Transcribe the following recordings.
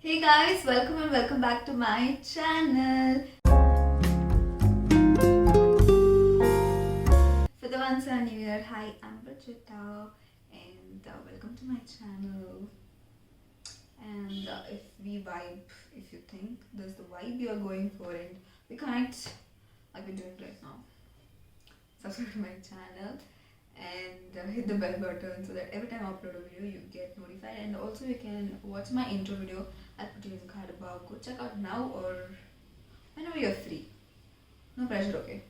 Hey guys, welcome and welcome back to my channel. For the ones who are new here, hi, I'm Ruchitha and welcome to my channel. And if we vibe, if you think there's the vibe you are going for and we connect like we're doing right now, subscribe to my channel and hit the bell button so that every time I upload a video you get notified. And also you can watch my intro video. I'll put a link card above. Go check out now or whenever you're free. No pressure, okay?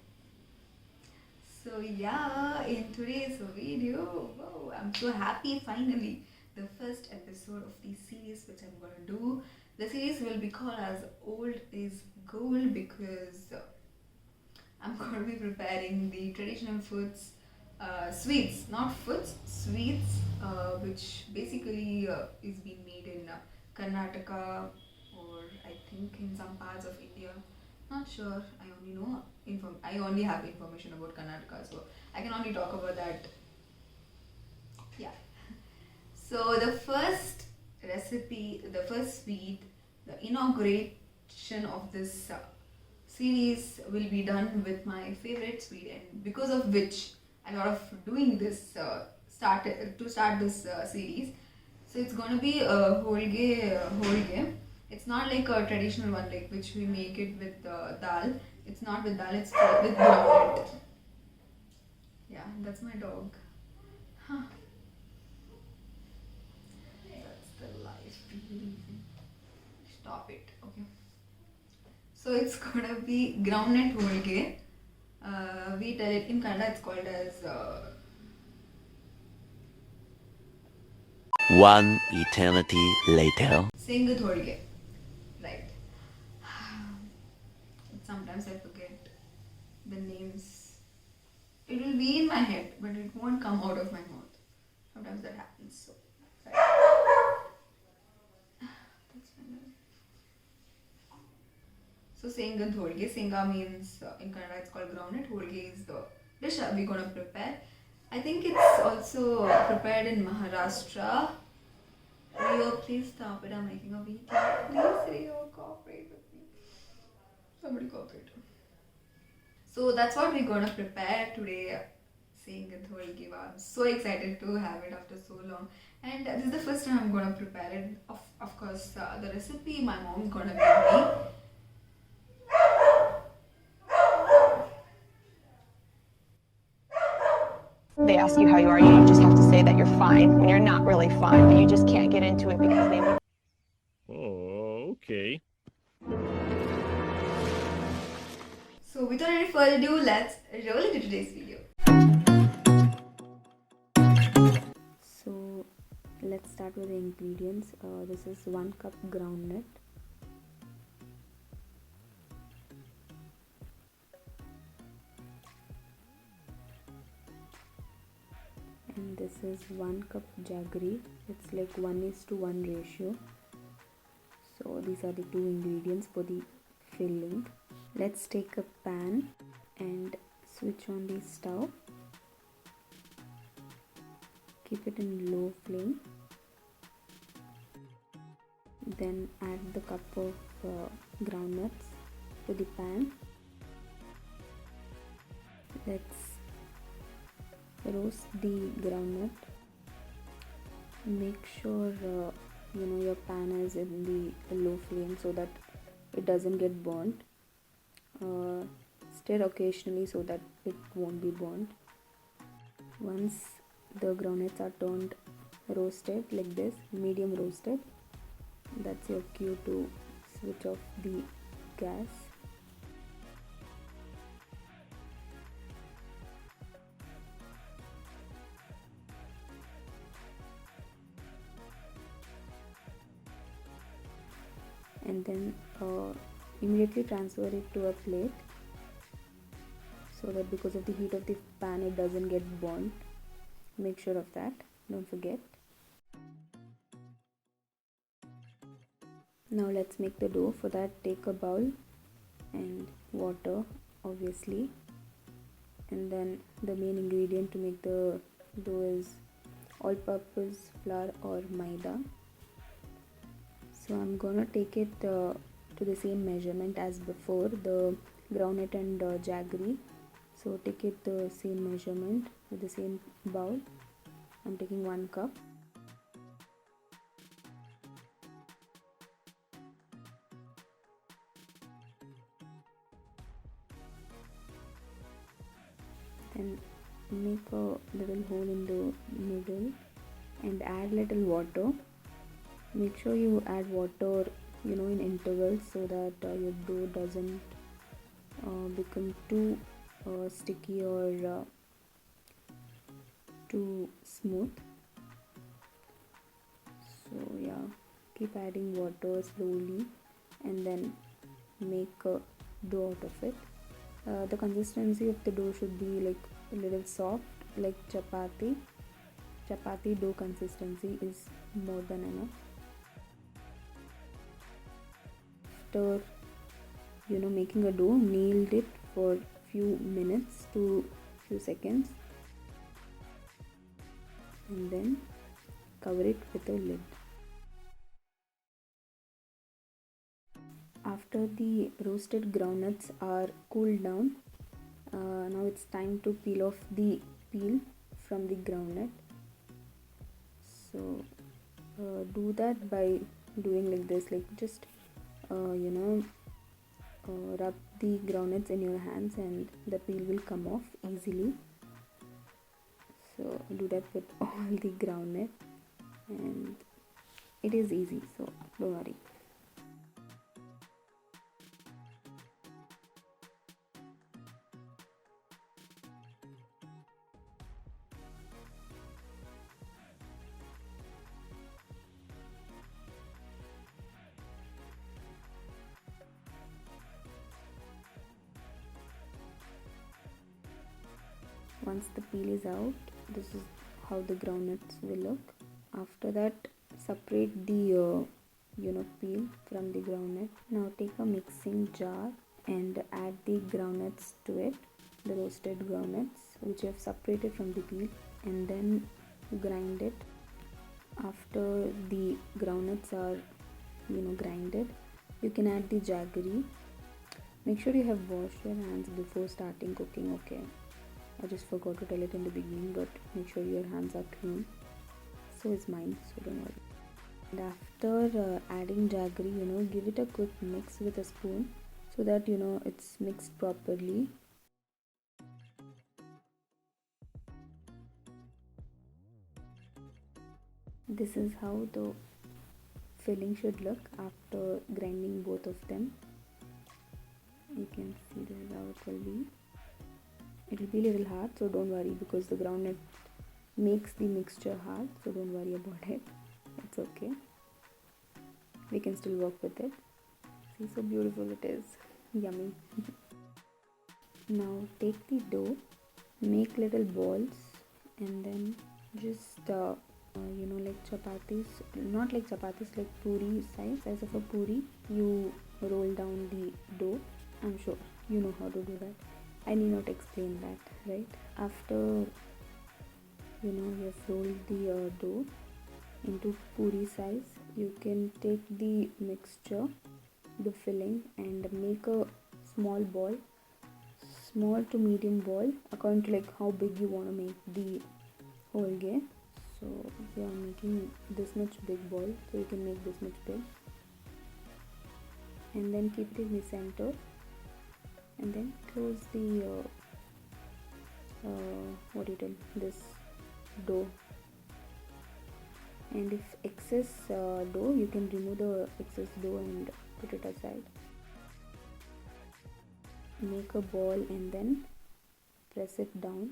So yeah, in today's video, wow, I'm so happy finally. The first episode of the series which I'm gonna do. The series will be called as Old is Gold because I'm gonna be preparing the traditional foods, sweets, not foods, sweets, which basically is being made in Karnataka or I think in some parts of India. Not sure. I only know I only have information about Karnataka, so I can only talk about that. Yeah. So the first recipe, the first sweet, the inauguration of this series will be done with my favorite sweet, and because of which I thought of doing this start this series. So it's gonna be a holge. It's not like a traditional one like which we make it with dal. It's not with dal. It's with groundnut. Yeah, that's my dog. Huh. That's the life we live in. Stop it. Okay. So it's gonna be groundnut holge. We tell it in Kannada. It's called as One eternity later. Sengat holge. Right. Sometimes I forget the names. It will be in my head, but it won't come out of my mouth. Sometimes that happens. So, right. That's my life. So Sengat holge. Senga means in Kannada it's called groundnut. Holge is the dish that we're gonna prepare. I think it's also prepared in Maharashtra. Rio, please stop it. I'm making a video. Please, Rio, cooperate with me. Somebody cooperate. So that's what we're gonna prepare today. Saying a tholi I'm so excited to have it after so long. And this is the first time I'm gonna prepare it. Of course, the recipe my mom's gonna give me. They ask you how you are, you just have to say that you're fine when you're not really fine, but you just can't get into it because they would. Oh, okay. So without any further ado, let's roll into today's video. So let's start with the ingredients. This is 1 cup groundnut, and this is 1 cup jaggery. It's like 1:1 ratio. So these are the two ingredients for the filling. Let's take a pan and switch on the stove. Keep it in low flame. Then add the cup of groundnuts to the pan. Let's roast the groundnut. Make sure your pan is in the low flame so that it doesn't get burnt. Stir occasionally so that it won't be burnt. Once the groundnuts are turned roasted like this, medium roasted, that's your cue to switch off the gas. And then immediately transfer it to a plate so that because of the heat of the pan it doesn't get burnt. Make sure of that, don't forget. Now let's make the dough. For that, take a bowl and water, obviously, and then the main ingredient to make the dough is all-purpose flour or maida. So I'm gonna take it to the same measurement as before, the groundnut and jaggery. So take it the same measurement with the same bowl. I'm taking 1 cup. Then make a little hole in the middle and add little water. Make sure you add water, in intervals, so that your dough doesn't become too sticky or too smooth. So yeah, keep adding water slowly and then make a dough out of it. The consistency of the dough should be like a little soft, like chapati. Chapati dough consistency is more than enough. After making a dough, knead it for few minutes to few seconds and then cover it with a lid. After the roasted groundnuts are cooled down, now it's time to peel off the peel from the groundnut. So do that by doing like this, like just rub the groundnuts in your hands and the peel will come off easily. So do that with all the groundnut and it is easy, so don't worry. Once the peel is out, this is how the groundnuts will look. After that, separate the peel from the groundnut. Now take a mixing jar and add the groundnuts to it, the roasted groundnuts which you have separated from the peel, and then grind it. After the groundnuts are grinded, you can add the jaggery. Make sure you have washed your hands before starting cooking, okay? I just forgot to tell it in the beginning, but make sure your hands are clean. So is mine, so don't worry. And after adding jaggery, give it a quick mix with a spoon so that it's mixed properly. This is how the filling should look after grinding both of them. You can see this is how it will be. It will be a little hard, so don't worry, because the groundnut makes the mixture hard, so don't worry about it. It's okay. We can still work with it. See, so beautiful it is. Yummy. Now take the dough, make little balls, and then just like chapatis, not like chapatis, like puri size of a puri. You roll down the dough. I'm sure you know how to do that. I need not explain that, right? After you have rolled the dough into puri size, you can take the mixture, the filling, and make a small ball, small to medium ball, according to like how big you want to make the holge. So we are making this much big ball, so you can make this much big, and then keep it in the center, and then close the what do you tell, this dough. And if excess dough, you can remove the excess dough and put it aside. Make a ball and then press it down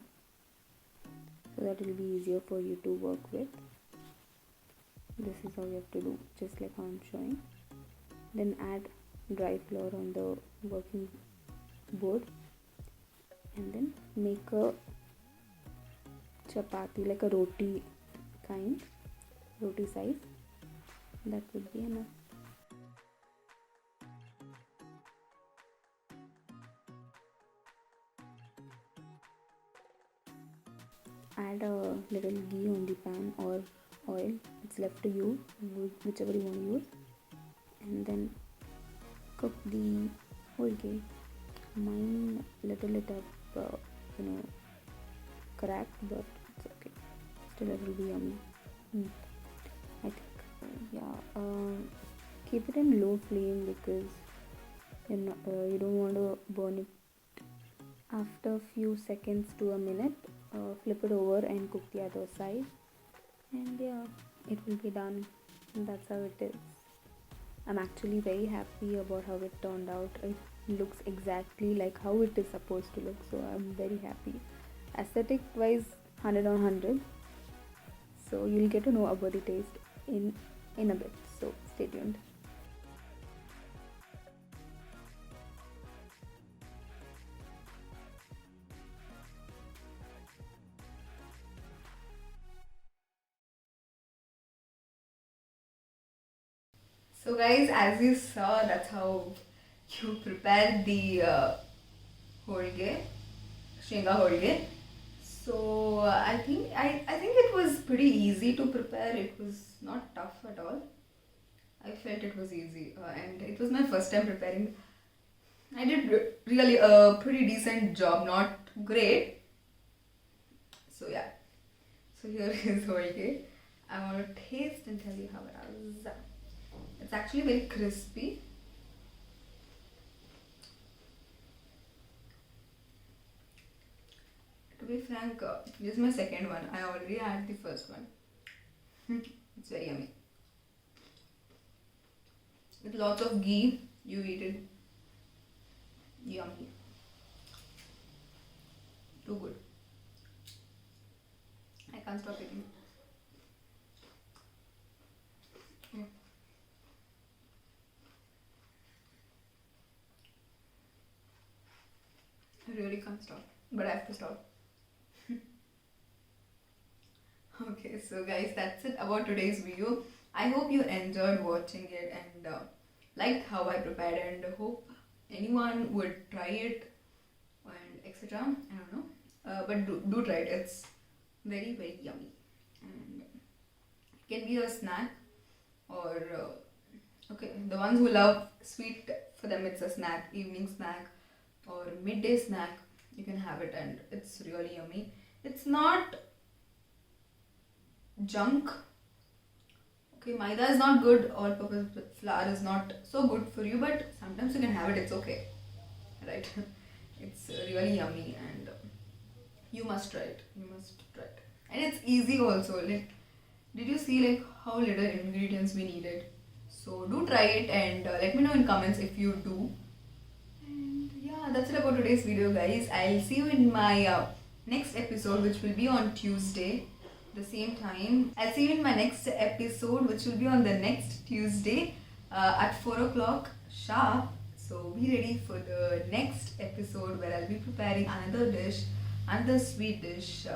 so that it will be easier for you to work with. This is how you have to do, just like how I'm showing. Then add dry flour on the working board and then make a chapati, like a roti kind, roti size. That would be enough. Add a little ghee on the pan or oil, it's left to you, whichever you want to use. Mine little it up, cracked, but it's okay. Still, it will be yummy. I think. Yeah. Keep it in low flame because you don't want to burn it. After a few seconds to a minute, flip it over and cook the other side. And yeah, it will be done. And that's how it is. I'm actually very happy about how it turned out. It looks exactly like how it is supposed to look, so I'm very happy. Aesthetic wise, 100 on 100. So you'll get to know about the taste in a bit. So stay tuned. So guys, as you saw, that's how you prepare the holge, shenga holge. So I think it was pretty easy to prepare. It was not tough at all. I felt it was easy, and it was my first time preparing. I did really a pretty decent job, not great. So yeah. So here is holge. I want to taste and tell you how it is. It's actually very crispy. To be frank, this is my second one. I already had the first one. It's very yummy. With lots of ghee, you eat it. Yummy. Too good. I can't stop eating. Mm. I really can't stop. But I have to stop. Okay, so guys, that's it about today's video. I hope you enjoyed watching it and liked how I prepared, and hope anyone would try it and etc. I don't know. But do try it. It's very, very yummy. And it can be a snack or okay, the ones who love sweet, for them it's a snack, evening snack or midday snack. You can have it and it's really yummy. It's not junk. Okay, maida is not good, all purpose flour is not so good for you, but sometimes you can have it, it's okay, right? It's really yummy, and you must try it. You must try it. And it's easy also. Like, did you see like how little ingredients we needed? So do try it and let me know in comments if you do. And yeah, that's it about today's video, guys. I'll see you in my next episode, which will be on Tuesday, the same time. I'll see you in my next episode, which will be on the next Tuesday at 4 o'clock sharp. So be ready for the next episode where I'll be preparing another dish, another sweet dish.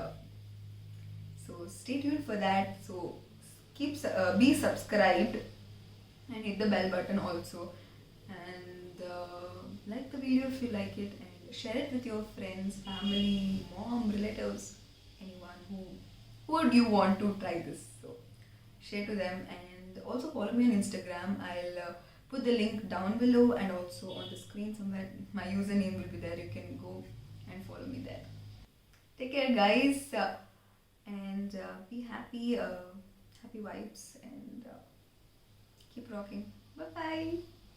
So stay tuned for that. So be subscribed and hit the bell button also. And like the video if you like it, and share it with your friends, family, mom, relatives, anyone who would you want to try this. So share to them, and also follow me on Instagram. I'll put the link down below and also on the screen somewhere. My username will be there. You can go and follow me there. Take care, guys, and be happy. Happy vibes, and keep rocking. Bye bye.